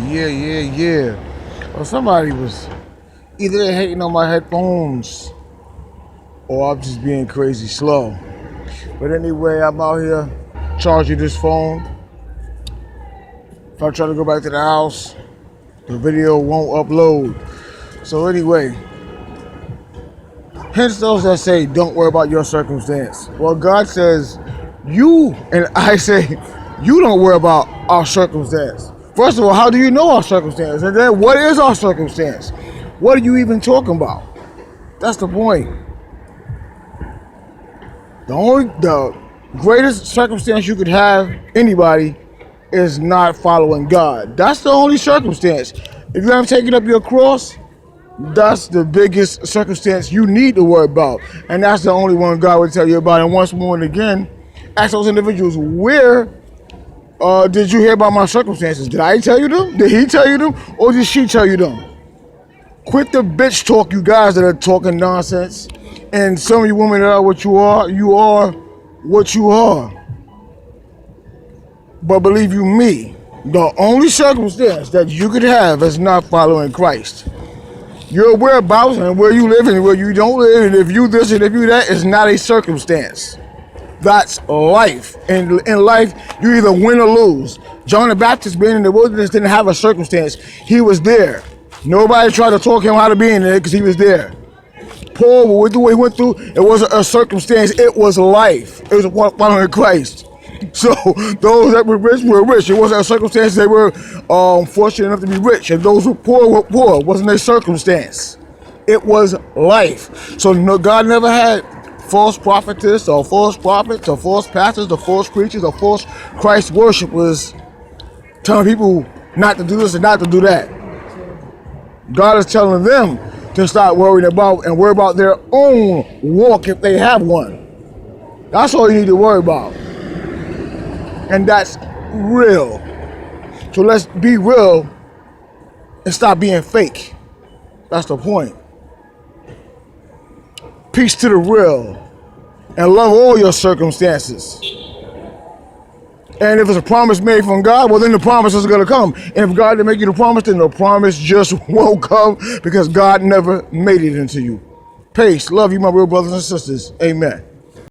Yeah. Well, somebody was either they hating on my headphones or I'm just being crazy slow. But anyway, I'm out here charging this phone. If I try to go back to the house, the video won't upload. So anyway, hence those that say don't worry about your circumstance. Well, God says you, and I say you don't worry about our circumstance. First of all, how do you know our circumstance? And then what is our circumstance? What are you even talking about? That's the point. The greatest circumstance you could have, anybody, is not following God. That's the only circumstance. If you haven't taken up your cross, that's the biggest circumstance you need to worry about. And that's the only one God would tell you about. And once more and again, ask those individuals, where did you hear about my circumstances? Did I tell you them? Did he tell you them? Or did she tell you them? Quit the bitch talk, you guys that are talking nonsense. And some of you women that are what you are what you are. But believe you me, the only circumstance that you could have is not following Christ. Your whereabouts and where you live and where you don't live, and if you this and if you that, is not a circumstance. That's life. And in life, you either win or lose. John the Baptist being in the wilderness didn't have a circumstance. He was there. Nobody tried to talk him how to be in there because he was there. Paul, what he went through, it wasn't a circumstance, it was life. It was following Christ. So those that were rich were rich. It wasn't a circumstance. They were fortunate enough to be rich. And those who were poor. It wasn't a circumstance. It was life. So no, God never had false prophetess or false prophets or false pastors or false preachers or false Christ worshipers telling people not to do this and not to do that. God is telling them to start worrying about and worry about their own walk if they have one. That's all you need to worry about. And that's real. So let's be real and stop being fake. That's the point. Peace to the real. And love all your circumstances. And if it's a promise made from God, well then the promise is going to come. And if God didn't make you the promise, then the promise just won't come because God never made it into you. Peace. Love you, my real brothers and sisters. Amen.